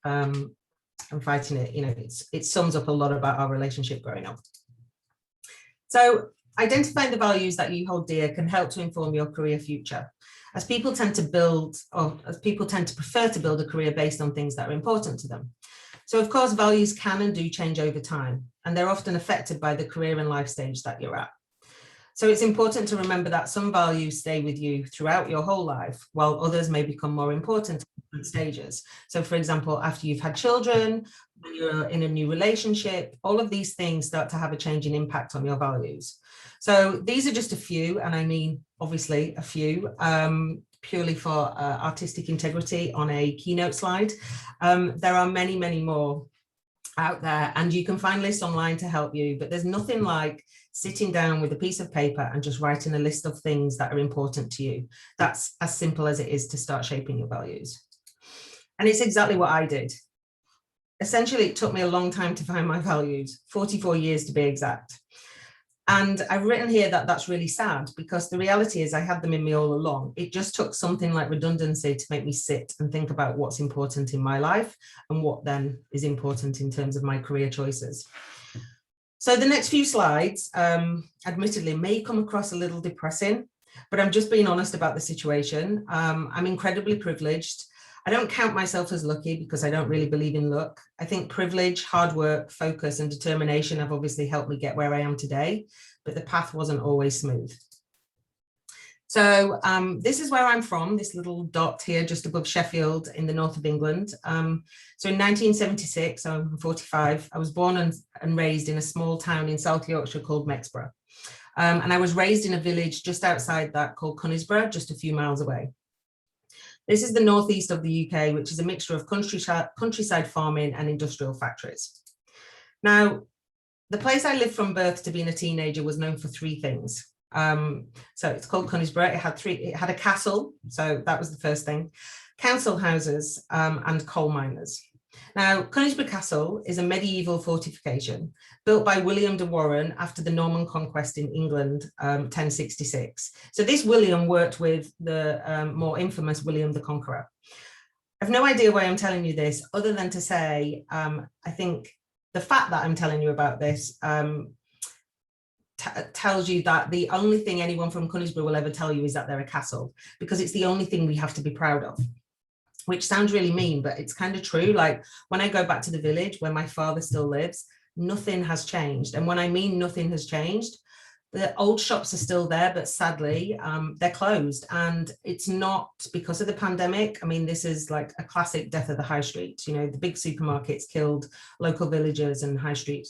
and fighting it. You know, it sums up a lot about our relationship growing up. So identifying the values that you hold dear can help to inform your career future, as people tend to prefer to build a career based on things that are important to them. So of course, values can and do change over time, and they're often affected by the career and life stage that you're at. So it's important to remember that some values stay with you throughout your whole life, while others may become more important at different stages. So for example, after you've had children, when you're in a new relationship, all of these things start to have a changing impact on your values. So these are just a few, and I mean, obviously a few, purely for artistic integrity on a keynote slide. There are many, many more out there, and you can find lists online to help you, but there's nothing like sitting down with a piece of paper and just writing a list of things that are important to you. That's as simple as it is to start shaping your values. And it's exactly what I did. Essentially, it took me a long time to find my values, 44 years to be exact. And I've written here that that's really sad, because the reality is I had them in me all along. It just took something like redundancy to make me sit and think about what's important in my life and what then is important in terms of my career choices. So the next few slides, admittedly, may come across a little depressing, but I'm just being honest about the situation. I'm incredibly privileged. I don't count myself as lucky because I don't really believe in luck. I think privilege, hard work, focus, and determination have obviously helped me get where I am today, but the path wasn't always smooth. So this is where I'm from, this little dot here just above Sheffield in the north of England. So in 1976, so I'm 45, I was born and raised in a small town in South Yorkshire called Mexborough. And I was raised in a village just outside that called Conisbrough, just a few miles away. This is the northeast of the UK, which is a mixture of countryside farming and industrial factories. Now, the place I lived from birth to being a teenager was known for three things. So it's called Conisbrough. It had a castle, so that was the first thing, council houses, and coal miners. Now, Conisbrough Castle is a medieval fortification built by William de Warenne after the Norman conquest in England, 1066. So this William worked with the more infamous William the Conqueror. I've no idea why I'm telling you this, other than to say, I think the fact that I'm telling you about this tells you that the only thing anyone from Conisbrough will ever tell you is that they're a castle, because it's the only thing we have to be proud of. Which sounds really mean, but it's kind of true. Like when I go back to the village where my father still lives, nothing has changed. And when I mean nothing has changed, the old shops are still there, but sadly, they're closed. And it's not because of the pandemic. I mean, this is like a classic death of the high street. You know, the big supermarkets killed local villagers and high street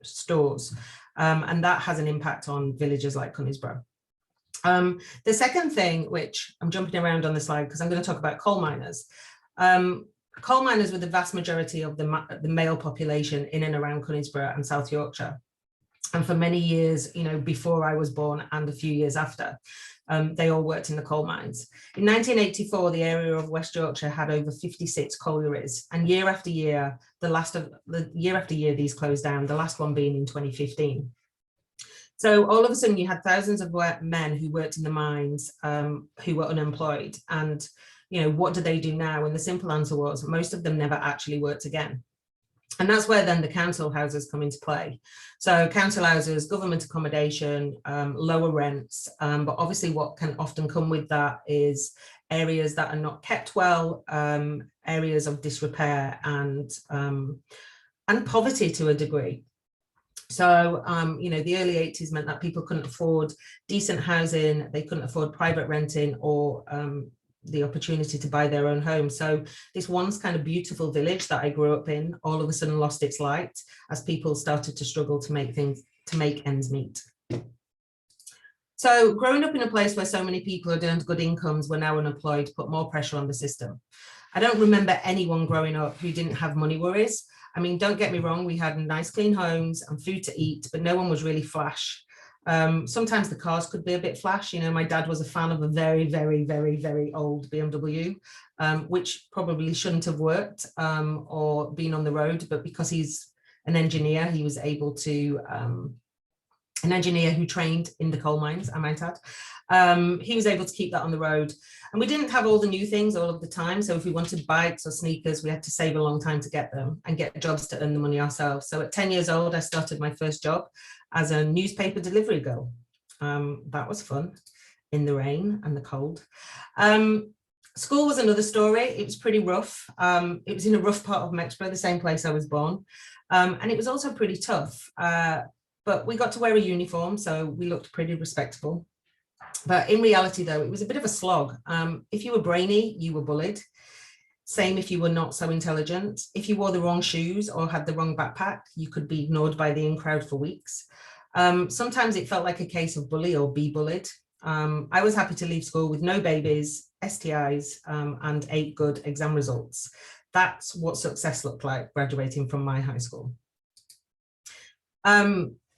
stores. And that has an impact on villages like Conisbrough. The second thing, which I'm jumping around on the slide because I'm going to talk about coal miners. Coal miners were the vast majority of the male population in and around Conisbrough and South Yorkshire. And for many years, you know, before I was born and a few years after, they all worked in the coal mines. In 1984, the area of West Yorkshire had over 56 collieries, and year after year, these closed down, the last one being in 2015. So all of a sudden you had thousands of men who worked in the mines who were unemployed. And, you know, what do they do now? And the simple answer was most of them never actually worked again. And that's where then the council houses come into play. So council houses, government accommodation, lower rents, but obviously what can often come with that is areas that are not kept well, areas of disrepair and poverty to a degree. So, you know, the early 80s meant that people couldn't afford decent housing, they couldn't afford private renting or the opportunity to buy their own home. So this once kind of beautiful village that I grew up in all of a sudden lost its light as people started to struggle to make ends meet. So growing up in a place where so many people had earned good incomes were now unemployed put more pressure on the system. I don't remember anyone growing up who didn't have money worries. I mean, don't get me wrong, we had nice clean homes and food to eat, but no one was really flash. Sometimes the cars could be a bit flash. You know, my dad was a fan of a very, very, very, very old BMW, which probably shouldn't have worked or been on the road, but because he's an engineer, he was able to an engineer who trained in the coal mines, I might add. He was able to keep that on the road. And we didn't have all the new things all of the time. So if we wanted bikes or sneakers, we had to save a long time to get them and get jobs to earn the money ourselves. So at 10 years old, I started my first job as a newspaper delivery girl. That was fun in the rain and the cold. School was another story. It was pretty rough. It was in a rough part of Mexborough, the same place I was born. And it was also pretty tough. But we got to wear a uniform, so we looked pretty respectable. But in reality, though, it was a bit of a slog. If you were brainy, you were bullied. Same if you were not so intelligent. If you wore the wrong shoes or had the wrong backpack, you could be ignored by the in-crowd for weeks. Sometimes it felt like a case of bully or be bullied. I was happy to leave school with no babies, STIs, and 8 good exam results. That's what success looked like graduating from my high school.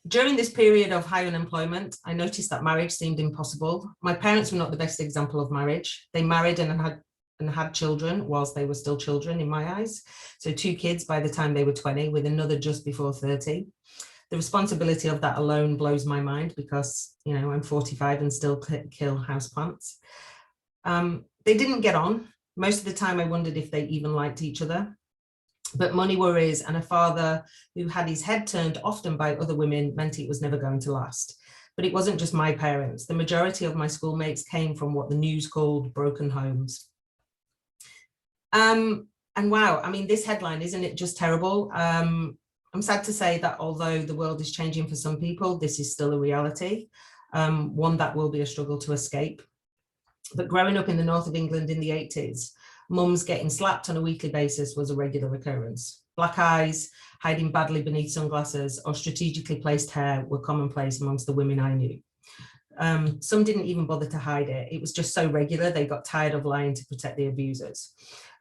During this period of high unemployment, I noticed that marriage seemed impossible. My parents were not the best example of marriage. They married and had children whilst they were still children in my eyes. So 2 kids by the time they were 20, with another just before 30. The responsibility of that alone blows my mind because, you know, I'm 45 and still kill houseplants. They didn't get on. Most of the time I wondered if they even liked each other. But money worries and a father who had his head turned often by other women meant it was never going to last. But it wasn't just my parents. The majority of my schoolmates came from what the news called broken homes. And wow, I mean, this headline, isn't it just terrible? I'm sad to say that although the world is changing for some people, this is still a reality, one that will be a struggle to escape. But growing up in the north of England in the 80s, mums getting slapped on a weekly basis was a regular occurrence. Black eyes, hiding badly beneath sunglasses, or strategically placed hair were commonplace amongst the women I knew. Some didn't even bother to hide it. It was just so regular, they got tired of lying to protect the abusers.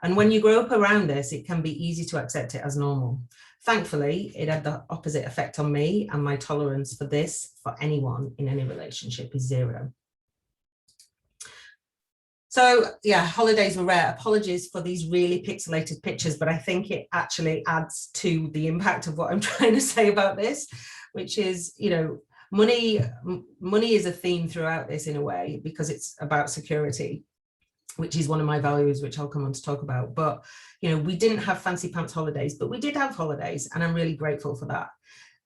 And when you grow up around this, it can be easy to accept it as normal. Thankfully, it had the opposite effect on me, and my tolerance for this, for anyone in any relationship, is 0. So yeah, holidays were rare. Apologies for these really pixelated pictures, but I think it actually adds to the impact of what I'm trying to say about this, which is, you know, money is a theme throughout this in a way, because it's about security, which is one of my values, which I'll come on to talk about. But, you know, we didn't have fancy pants holidays, but we did have holidays, and I'm really grateful for that.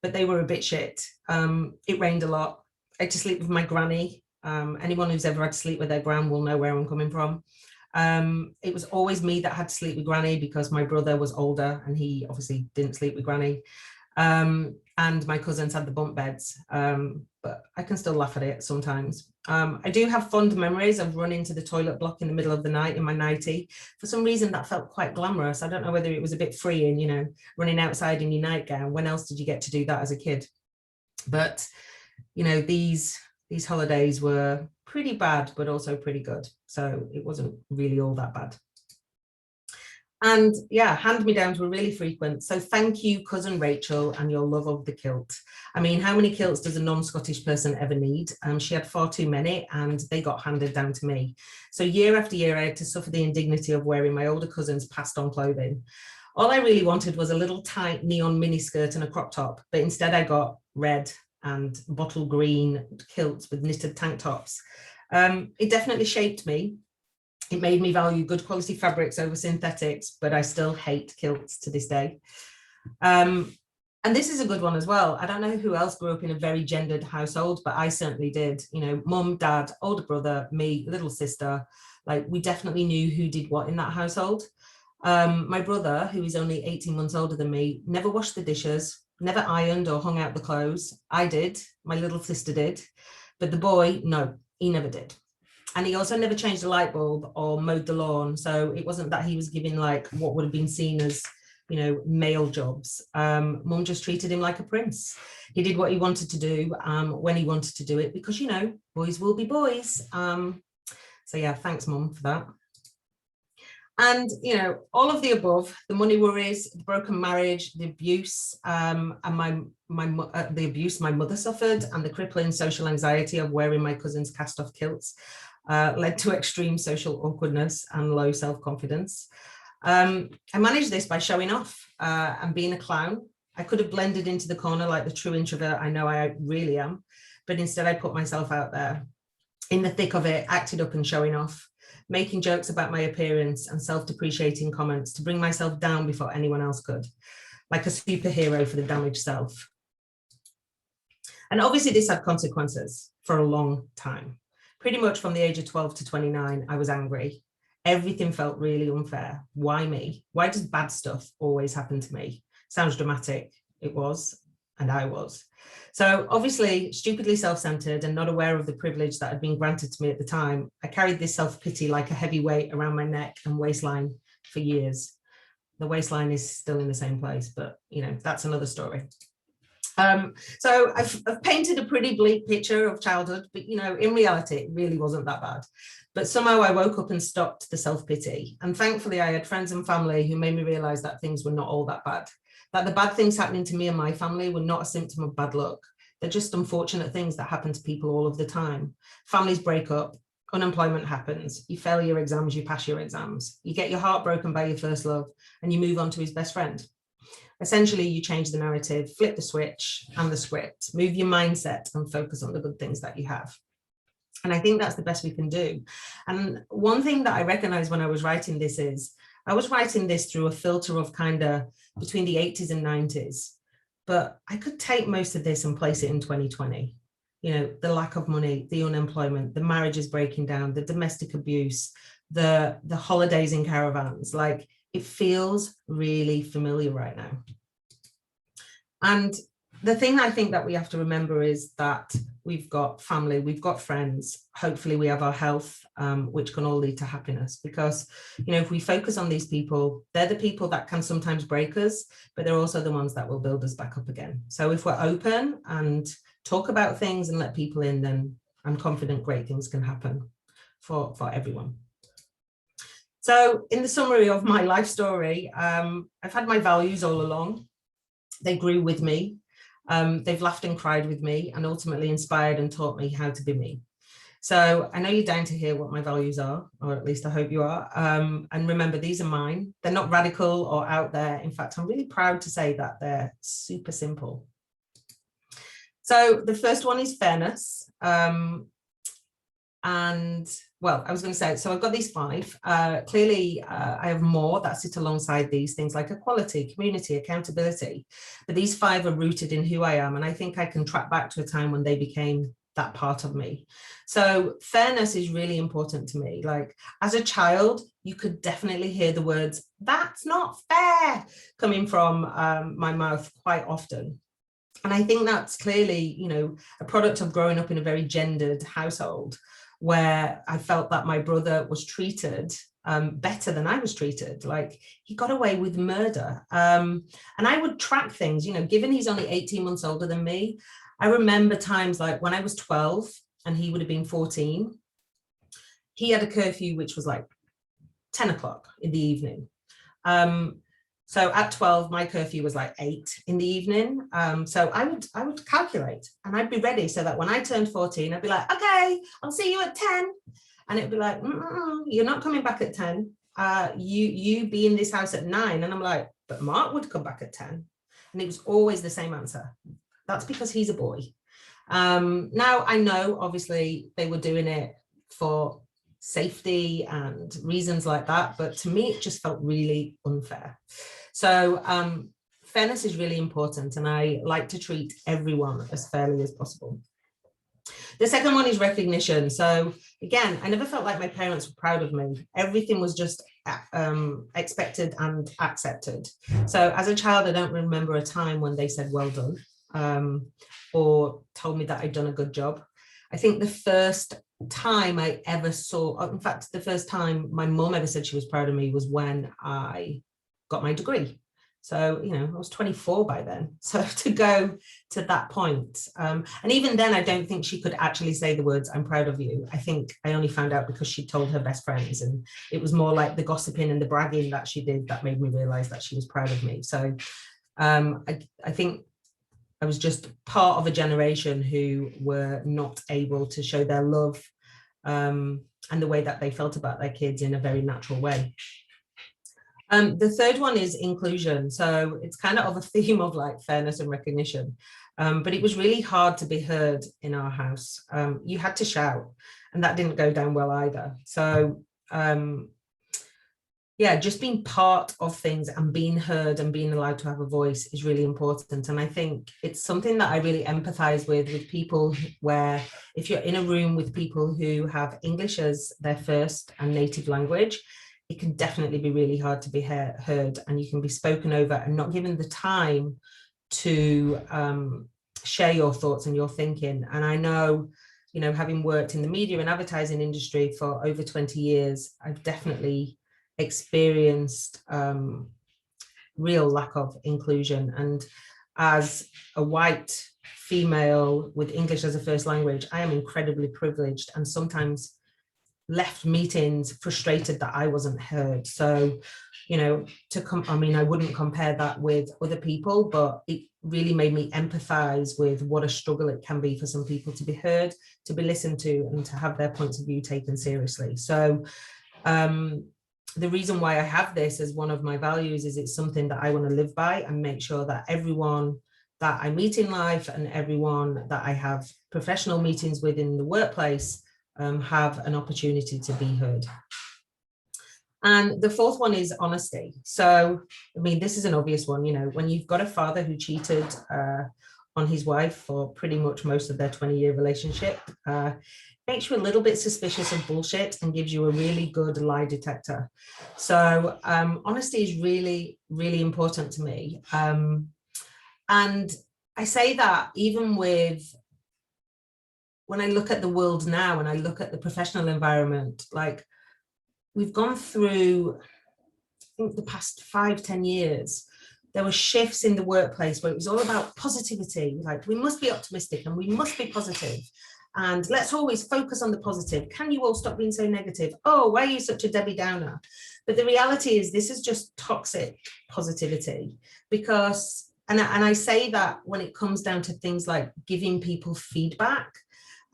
But they were a bit shit. It rained a lot. I had to sleep with my granny. Anyone who's ever had to sleep with their gran will know where I'm coming from. It was always me that had to sleep with granny because my brother was older and he obviously didn't sleep with granny. And my cousins had the bunk beds, but I can still laugh at it sometimes. I do have fond memories of running to the toilet block in the middle of the night in my nightie. For some reason that felt quite glamorous. I don't know whether it was a bit freeing, you know, running outside in your nightgown. When else did you get to do that as a kid? But, you know, these holidays were pretty bad, but also pretty good. So it wasn't really all that bad. And yeah, hand-me-downs were really frequent. So thank you, cousin Rachel, and your love of the kilt. I mean, how many kilts does a non-Scottish person ever need? She had far too many, and they got handed down to me. So year after year, I had to suffer the indignity of wearing my older cousin's passed on clothing. All I really wanted was a little tight neon miniskirt and a crop top, but instead I got red and bottle green kilts with knitted tank tops. It definitely shaped me. It made me value good quality fabrics over synthetics, but I still hate kilts to this day. And this is a good one as well. I don't know who else grew up in a very gendered household, but I certainly did. You know, mum, dad, older brother, me, little sister, like we definitely knew who did what in that household. My brother, who is only 18 months older than me, never washed the dishes, never ironed or hung out the clothes. I did, my little sister did, but the boy, no, he never did. And he also never changed a light bulb or mowed the lawn. So it wasn't that he was giving like what would have been seen as, you know, male jobs. Mum just treated him like a prince. He did what he wanted to do when he wanted to do it, because, you know, boys will be boys. So yeah, thanks, Mum, for that. And, you know, all of the above, the money worries, the broken marriage, the abuse, and the abuse my mother suffered, and the crippling social anxiety of wearing my cousin's cast-off kilts led to extreme social awkwardness and low self-confidence. I managed this by showing off and being a clown. I could have blended into the corner like the true introvert I know I really am, but instead I put myself out there in the thick of it, acted up and showing off, making jokes about my appearance and self-depreciating comments to bring myself down before anyone else could, like a superhero for the damaged self. And obviously this had consequences for a long time. Pretty much from the age of 12 to 29, I was angry. Everything felt really unfair. Why me? Why does bad stuff always happen to me? Sounds dramatic. It was, and I was. So obviously, stupidly self-centered and not aware of the privilege that had been granted to me at the time, I carried this self-pity like a heavy weight around my neck and waistline for years. The waistline is still in the same place, but that's another story. So I've painted a pretty bleak picture of childhood, but in reality, it really wasn't that bad. But somehow I woke up and stopped the self-pity. And thankfully, I had friends and family who made me realize that things were not all that bad, that the bad things happening to me and my family were not a symptom of bad luck. They're just unfortunate things that happen to people all of the time. Families break up, unemployment happens, you fail your exams, you pass your exams, you get your heart broken by your first love, and you move on to his best friend. Essentially, you change the narrative, flip the switch and the script, move your mindset and focus on the good things that you have. And I think that's the best we can do. And one thing that I recognized when I was writing this is, I was writing this through a filter of kind of between the 80s and 90s, but I could take most of this and place it in 2020. The lack of money, the unemployment, the marriages breaking down, the domestic abuse, the holidays in caravans, like it feels really familiar right now. And the thing I think that we have to remember is that we've got family, we've got friends, hopefully we have our health, which can all lead to happiness. Because, if we focus on these people, they're the people that can sometimes break us, but they're also the ones that will build us back up again. So if we're open and talk about things and let people in, then I'm confident great things can happen for everyone. So in the summary of my life story, I've had my values all along. They grew with me. They've laughed and cried with me and ultimately inspired and taught me how to be me. So I know you're dying to hear what my values are, or at least I hope you are. And remember, these are mine. They're not radical or out there. In fact, I'm really proud to say that they're super simple. So the first one is fairness. And well, I was going to say, so I've got these 5. Clearly, I have more that sit alongside these things like equality, community, accountability. But these 5 are rooted in who I am. And I think I can track back to a time when they became that part of me. So fairness is really important to me. Like as a child, you could definitely hear the words, "That's not fair," coming from my mouth quite often. And I think that's clearly, a product of growing up in a very gendered household, where I felt that my brother was treated better than I was treated. Like he got away with murder. And I would track things, given he's only 18 months older than me. I remember times like when I was 12 and he would have been 14, he had a curfew, which was like 10 o'clock in the evening. So at 12, my curfew was like 8 in the evening. So I would calculate and I'd be ready so that when I turned 14, I'd be like, okay, I'll see you at 10. And it'd be like, you're not coming back at 10. You be in this house at 9. And I'm like, but Mark would come back at 10. And it was always the same answer. That's because he's a boy. Now I know, obviously, they were doing it for safety and reasons like that. But to me, it just felt really unfair. So fairness is really important. And I like to treat everyone as fairly as possible. The second one is recognition. So again, I never felt like my parents were proud of me. Everything was just expected and accepted. So as a child, I don't remember a time when they said, well done, or told me that I'd done a good job. I think the first time I ever saw, in fact, the first time my mum ever said she was proud of me was when I got my degree. So, I was 24 by then. So to go to that point, and even then, I don't think she could actually say the words, "I'm proud of you." I think I only found out because she told her best friends, and it was more like the gossiping and the bragging that she did that made me realize that she was proud of me. So I think I was just part of a generation who were not able to show their love and the way that they felt about their kids in a very natural way. The third one is inclusion. So it's kind of a theme of like fairness and recognition. But it was really hard to be heard in our house. You had to shout, and that didn't go down well either. So yeah, just being part of things and being heard and being allowed to have a voice is really important. And I think it's something that I really empathize with people where if you're in a room with people who have English as their first and native language, it can definitely be really hard to be heard, and you can be spoken over and not given the time to share your thoughts and your thinking. And I know, you know, having worked in the media and advertising industry for over 20 years, I've definitely experienced real lack of inclusion. And as a white female with English as a first language, I am incredibly privileged and sometimes left meetings frustrated that I wasn't heard. So, you know, I mean, I wouldn't compare that with other people, but it really made me empathize with what a struggle it can be for some people to be heard, to be listened to, and to have their points of view taken seriously. So the reason why I have this as one of my values is it's something that I want to live by and make sure that everyone that I meet in life and everyone that I have professional meetings with in the workplace have an opportunity to be heard. And the fourth one is honesty. So, I mean, this is an obvious one, you know, when you've got a father who cheated on his wife for pretty much most of their 20-year relationship, makes you a little bit suspicious of bullshit and gives you a really good lie detector. So honesty is really, really important to me. And I say that even with, when I look at the world now and I look at the professional environment, like we've gone through, I think the past 5-10 years, there were shifts in the workplace where it was all about positivity. Like we must be optimistic and we must be positive. And let's always focus on the positive. Can you all stop being so negative? Oh, why are you such a Debbie Downer? But the reality is this is just toxic positivity because, and I say that when it comes down to things like giving people feedback,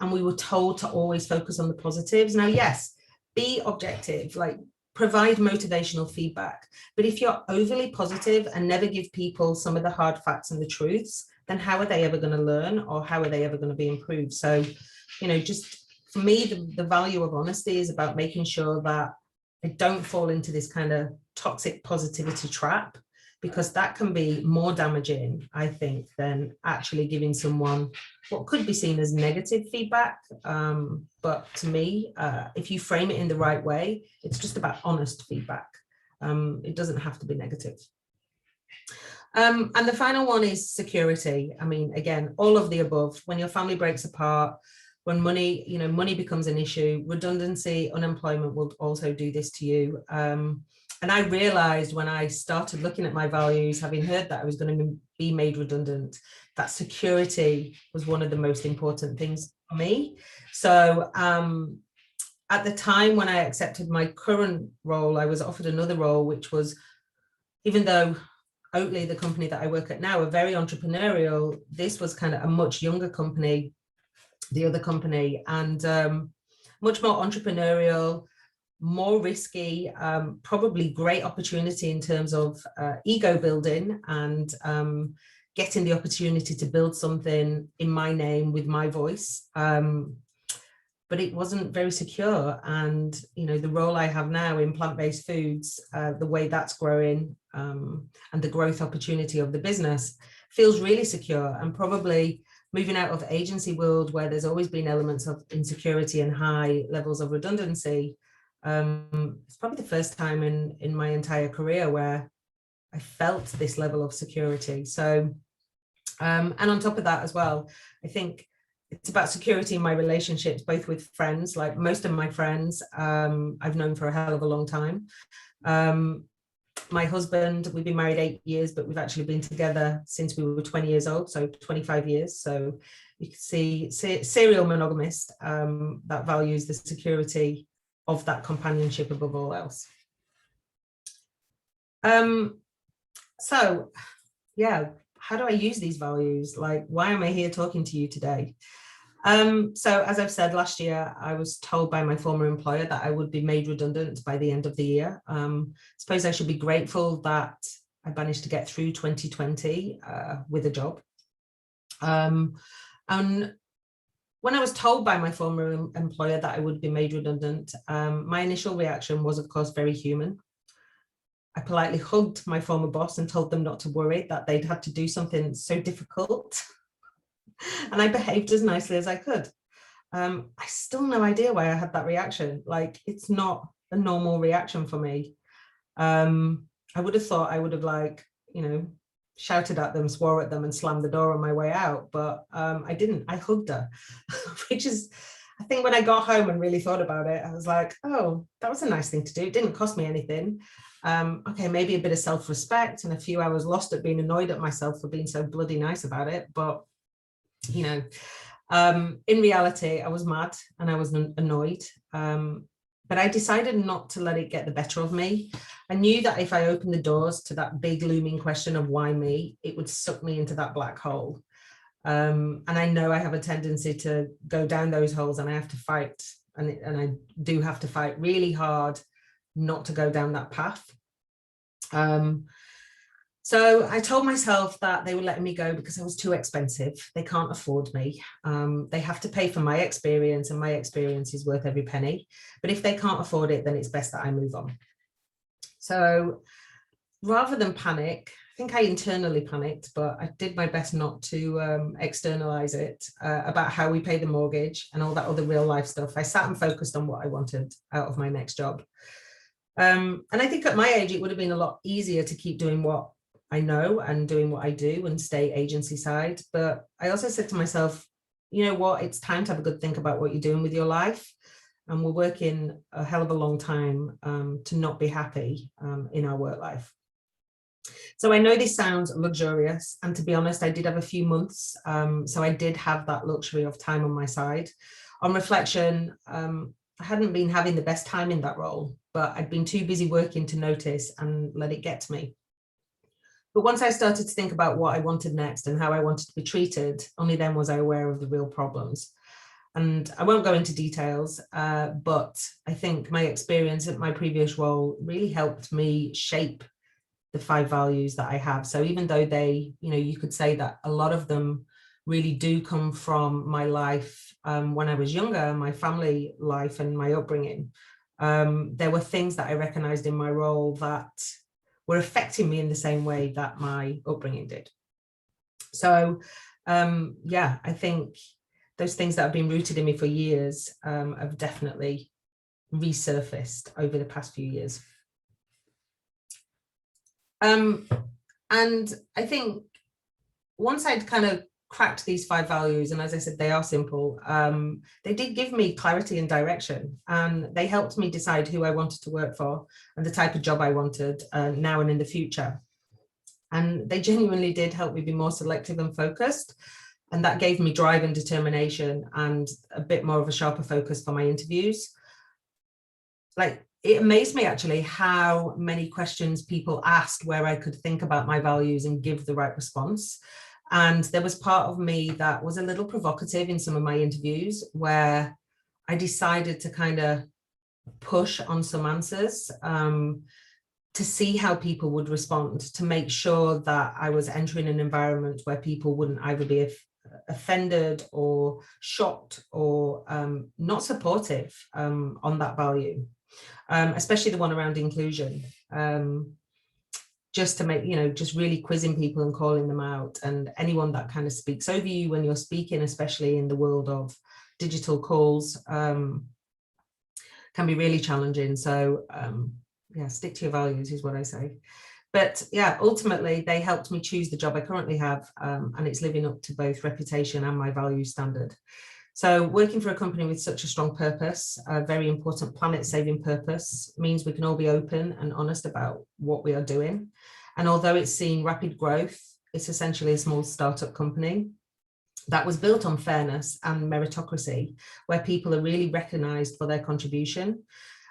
and we were told to always focus on the positives. Now, yes, be objective, like provide motivational feedback. But if you're overly positive and never give people some of the hard facts and the truths, then how are they ever going to learn, or how are they ever going to be improved? So, you know, just for me, the value of honesty is about making sure that I don't fall into this kind of toxic positivity trap, because that can be more damaging, I think, than actually giving someone what could be seen as negative feedback. But to me, if you frame it in the right way, it's just about honest feedback. It doesn't have to be negative. And the final one is security. I mean, again, all of the above. When your family breaks apart, when money, you know, money becomes an issue, redundancy, unemployment will also do this to you. And I realized when I started looking at my values, having heard that I was going to be made redundant, that security was one of the most important things for me. So at the time when I accepted my current role, I was offered another role, which was, even though Oatly, the company that I work at now, are very entrepreneurial, this was kind of a much younger company, the other company, and much more entrepreneurial, more risky, probably great opportunity in terms of ego building and getting the opportunity to build something in my name with my voice. But it wasn't very secure. And, you know, the role I have now in plant-based foods, the way that's growing and the growth opportunity of the business feels really secure. And probably moving out of agency world where there's always been elements of insecurity and high levels of redundancy, it's probably the first time in my entire career where I felt this level of security. So, and on top of that as well, I think it's about security in my relationships, both with friends. Like most of my friends, I've known for a hell of a long time. My husband, we've been married 8 years, but we've actually been together since we were 20 years old, so 25 years. So you can see serial monogamist that values the security of that companionship above all else. So yeah, how do I use these values? Like, why am I here talking to you today? So as I've said, last year, I was told by my former employer that I would be made redundant by the end of the year. I suppose I should be grateful that I managed to get through 2020 with a job. And when I was told by my former employer that I would be made redundant, my initial reaction was, of course, very human. I politely hugged my former boss and told them not to worry, that they'd had to do something so difficult. And I behaved as nicely as I could. I still no idea why I had that reaction. Like, it's not a normal reaction for me. I would have thought I would have, like, you know, shouted at them, swore at them and slammed the door on my way out, but I didn't. I hugged her, which is, I think when I got home and really thought about it, I was like, oh, that was a nice thing to do. It didn't cost me anything. Okay, maybe a bit of self-respect and a few hours lost at being annoyed at myself for being so bloody nice about it. But, you know, in reality, I was mad and I was annoyed. But I decided not to let it get the better of me. I knew that if I opened the doors to that big looming question of why me, it would suck me into that black hole. And I know I have a tendency to go down those holes, and I have to fight, and I do have to fight really hard not to go down that path. So I told myself that they were letting me go because I was too expensive. They can't afford me. They have to pay for my experience, and my experience is worth every penny. But if they can't afford it, then it's best that I move on. So rather than panic, I think I internally panicked, but I did my best not to externalize it about how we pay the mortgage and all that other real life stuff. I sat and focused on what I wanted out of my next job. And I think at my age, it would have been a lot easier to keep doing what I know and doing what I do and stay agency side. But I also said to myself, you know what, it's time to have a good think about what you're doing with your life. And we're working a hell of a long time to not be happy in our work life. So I know this sounds luxurious. And to be honest, I did have a few months. So I did have that luxury of time on my side. On reflection, I hadn't been having the best time in that role, but I'd been too busy working to notice and let it get to me. But once I started to think about what I wanted next and how I wanted to be treated, only then was I aware of the real problems. And I won't go into details, but I think my experience at my previous role really helped me shape the 5 values that I have. So even though they, you know, you could say that a lot of them really do come from my life when I was younger, my family life and my upbringing, there were things that I recognized in my role that were affecting me in the same way that my upbringing did. So yeah, I think those things that have been rooted in me for years have definitely resurfaced over the past few years. And I think once I'd kind of cracked these 5 values, and as I said, they are simple, they did give me clarity and direction, and they helped me decide who I wanted to work for and the type of job I wanted now and in the future. And they genuinely did help me be more selective and focused, and that gave me drive and determination and a bit more of a sharper focus for my interviews. Like, it amazed me actually how many questions people asked where I could think about my values and give the right response. And there was part of me that was a little provocative in some of my interviews where I decided to kind of push on some answers to see how people would respond, to make sure that I was entering an environment where people wouldn't either be offended or shocked or not supportive on that value, especially the one around inclusion. Just to make, you know, just really quizzing people and calling them out, and anyone that kind of speaks over you when you're speaking, especially in the world of digital calls, can be really challenging. So yeah, stick to your values is what I say. But yeah, ultimately they helped me choose the job I currently have, and it's living up to both reputation and my value standard. So working for a company with such a strong purpose, a very important planet-saving purpose, means we can all be open and honest about what we are doing. And although it's seen rapid growth, it's essentially a small startup company that was built on fairness and meritocracy, where people are really recognised for their contribution.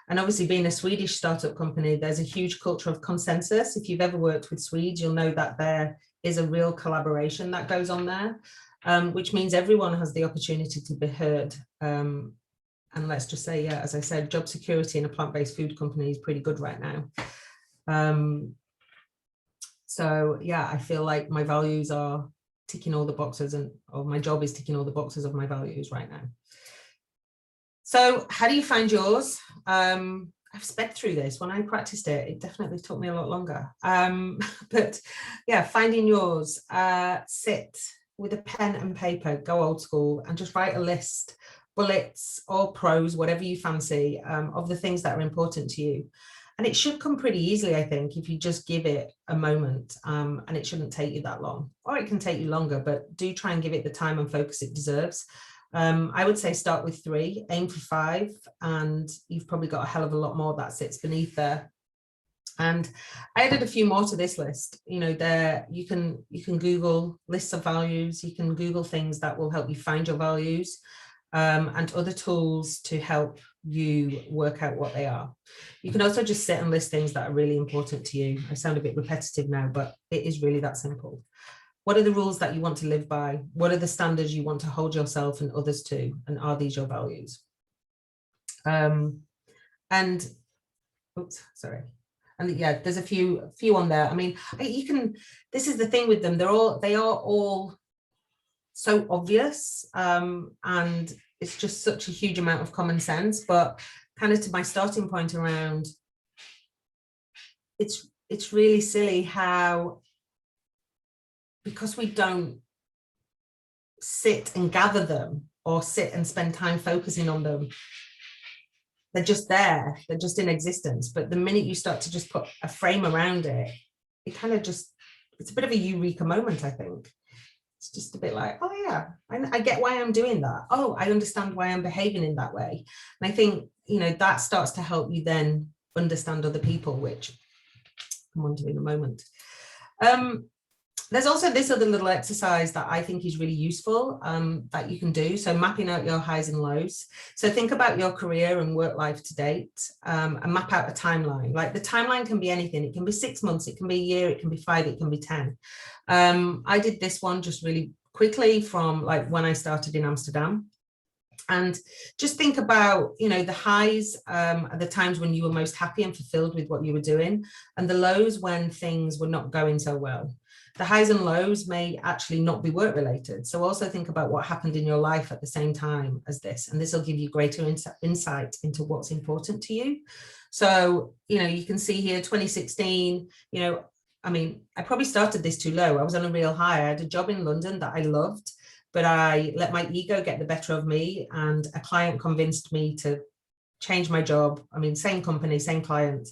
And obviously being a Swedish startup company, there's a huge culture of consensus. If you've ever worked with Swedes, you'll know that there is a real collaboration that goes on there, which means everyone has the opportunity to be heard. And let's just say, yeah, as I said, job security in a plant-based food company is pretty good right now. So yeah, I feel like my values are ticking all the boxes, or my job is ticking all the boxes of my values right now. So how do you find yours? I've sped through this. When I practiced it, it definitely took me a lot longer. But yeah, finding yours, sit with a pen and paper, go old school, and just write a list, bullets or prose, whatever you fancy, of the things that are important to you. And it should come pretty easily, I think, if you just give it a moment, and it shouldn't take you that long, or it can take you longer, but do try and give it the time and focus it deserves. I would say start with 3, aim for 5, and you've probably got a hell of a lot more that sits beneath there. And I added a few more to this list. You know, there you can Google lists of values, you can Google things that will help you find your values, and other tools to help you work out what they are. You can also just sit and list things that are really important to you. I sound a bit repetitive now, but it is really that simple. What are the rules that you want to live by? What are the standards you want to hold yourself and others to? And are these your values? And oops, sorry. And yeah, there's a few on there. I mean, you can, this is the thing with them. They are all so obvious, and it's just such a huge amount of common sense, but kind of to my starting point around, it's really silly how, because we don't sit and gather them or sit and spend time focusing on them, they're just there, they're just in existence. But the minute you start to just put a frame around it, it kind of just, it's a bit of a eureka moment, I think. It's just a bit like, oh yeah, I get why I'm doing that. Oh, I understand why I'm behaving in that way. And I think, you know, that starts to help you then understand other people, which I'll come on to in a moment. There's also this other little exercise that I think is really useful, that you can do. So mapping out your highs and lows. So think about your career and work life to date, and map out a timeline. Like the timeline can be anything. It can be 6 months, it can be a year, it can be 5, it can be 10. I did this one just really quickly from like when I started in Amsterdam. And just think about, you know, the highs are the times when you were most happy and fulfilled with what you were doing, and the lows when things were not going so well. The highs and lows may actually not be work related. So also think about what happened in your life at the same time as this, and this will give you greater insight into what's important to you. So, you know, you can see here 2016, you know, I mean, I probably started this too low. I was on a real high. I had a job in London that I loved, but I let my ego get the better of me, and a client convinced me to change my job. I mean, same company, same client,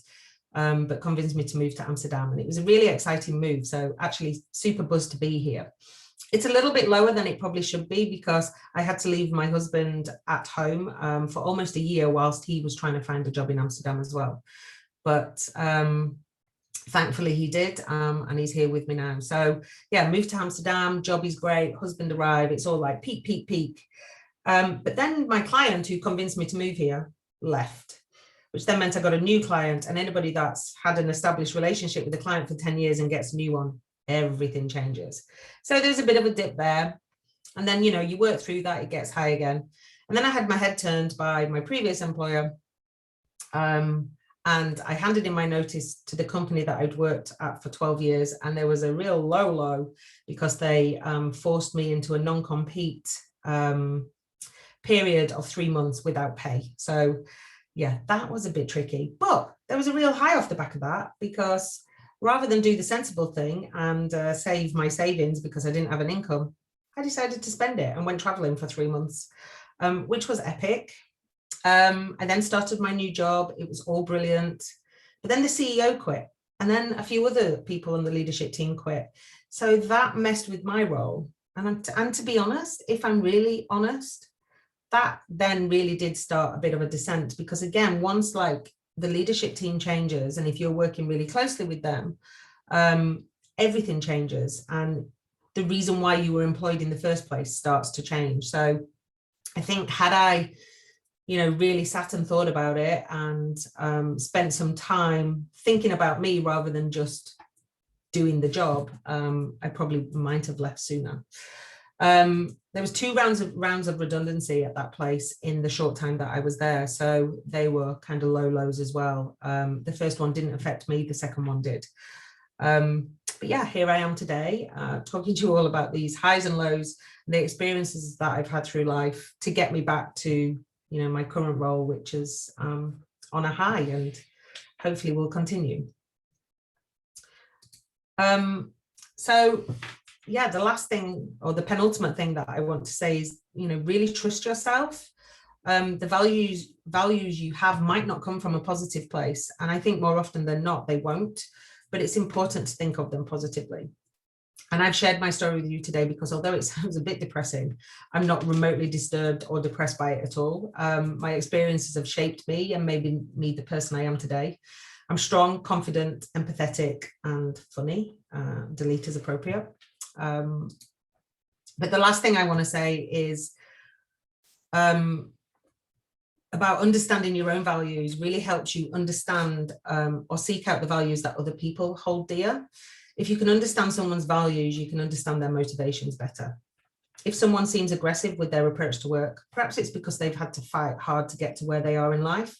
but convinced me to move to Amsterdam. And it was a really exciting move. So actually super buzzed to be here. It's a little bit lower than it probably should be, because I had to leave my husband at home for almost a year whilst he was trying to find a job in Amsterdam as well. But thankfully he did, and he's here with me now. So yeah, moved to Amsterdam, job is great, husband arrived, it's all like peak, peak, peak. But then my client who convinced me to move here left, which then meant I got a new client, and anybody that's had an established relationship with a client for 10 years and gets a new one, everything changes. So there's a bit of a dip there. And then, you know, you work through that, it gets high again. And then I had my head turned by my previous employer. And I handed in my notice to the company that I'd worked at for 12 years. And there was a real low because they forced me into a non-compete period of 3 months without pay. So yeah, that was a bit tricky, but there was a real high off the back of that, because rather than do the sensible thing and save my savings because I didn't have an income, I decided to spend it and went traveling for 3 months, which was epic. I then started my new job. It was all brilliant. But then the CEO quit, and then a few other people on the leadership team quit. So that messed with my role. And to be honest, if I'm really honest, that then really did start a bit of a descent, because again, once like the leadership team changes, and if you're working really closely with them, everything changes. And the reason why you were employed in the first place starts to change. So I think had I really sat and thought about it and spent some time thinking about me rather than just doing the job, I probably might have left sooner. There was 2 rounds of redundancy at that place in the short time that I was there, so they were kind of lows as well. The first one didn't affect me, the second one did. But yeah, here I am today, talking to you all about these highs and lows, the experiences that I've had through life to get me back to, my current role, which is on a high, and hopefully will continue. So yeah, the last thing, or the penultimate thing that I want to say is, really trust yourself. The values you have might not come from a positive place, and I think more often than not they won't, but it's important to think of them positively. And I've shared my story with you today because although it sounds a bit depressing, I'm not remotely disturbed or depressed by it at all. My experiences have shaped me and made me the person I am today. I'm strong, confident, empathetic, and funny. Delete as appropriate. But the last thing I want to say is about understanding your own values really helps you understand or seek out the values that other people hold dear. If you can understand someone's values, you can understand their motivations better. If someone seems aggressive with their approach to work, perhaps it's because they've had to fight hard to get to where they are in life.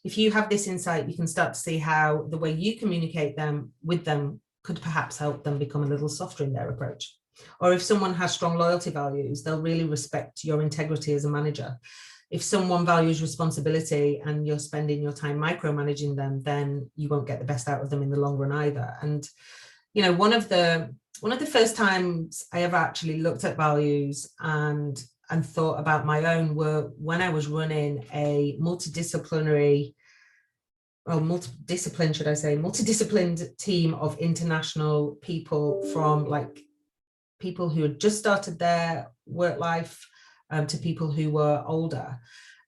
If you have this insight, you can start to see how the way you communicate with them could perhaps help them become a little softer in their approach. Or if someone has strong loyalty values, they'll really respect your integrity as a manager. If someone values responsibility and you're spending your time micromanaging them, then you won't get the best out of them in the long run either. And one of the first times I ever actually looked at values and thought about my own were when I was running a multidisciplined team of international people, from people who had just started their work life to people who were older.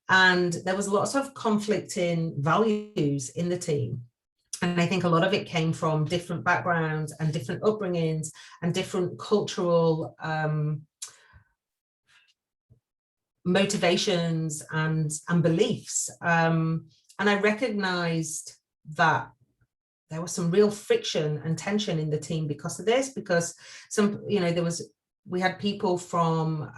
And there was lots of conflicting values in the team. And I think a lot of it came from different backgrounds and different upbringings and different cultural motivations and beliefs. And I recognized that there was some real friction and tension in the team because of this, because we had people from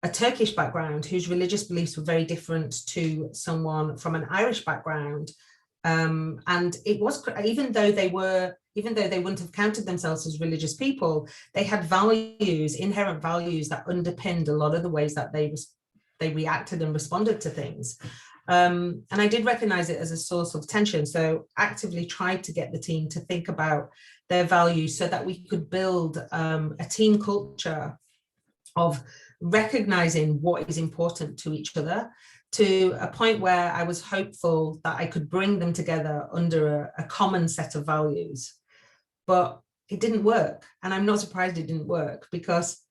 a Turkish background whose religious beliefs were very different to someone from an Irish background. And it was, even though they wouldn't have counted themselves as religious people, they had values, inherent values that underpinned a lot of the ways that they reacted and responded to things. And I did recognize it as a source of tension. So actively tried to get the team to think about their values so that we could build a team culture of recognizing what is important to each other, to a point where I was hopeful that I could bring them together under a common set of values. But it didn't work. And I'm not surprised it didn't work, because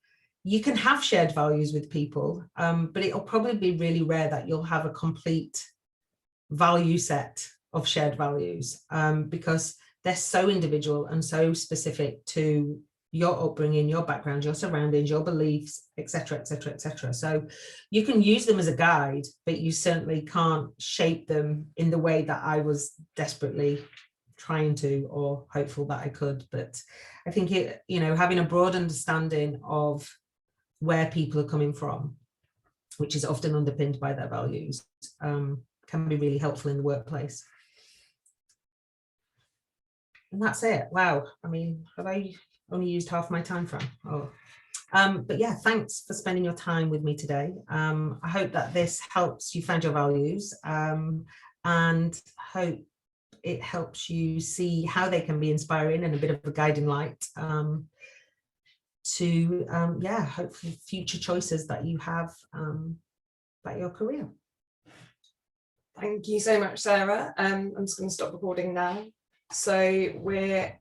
you can have shared values with people, but it'll probably be really rare that you'll have a complete value set of shared values, because they're so individual and so specific to your upbringing, your background, your surroundings, your beliefs, etc., etc., etc. So you can use them as a guide, but you certainly can't shape them in the way that I was desperately trying to, or hopeful that I could. But I think having a broad understanding of where people are coming from, which is often underpinned by their values, can be really helpful in the workplace. And that's it. Wow. I mean, have I only used half my time frame? Oh. But yeah, thanks for spending your time with me today. I hope that this helps you find your values, and hope it helps you see how they can be inspiring and a bit of a guiding light to hopefully future choices that you have about your career. Thank you so much, Sarah. I'm just going to stop recording now. So we're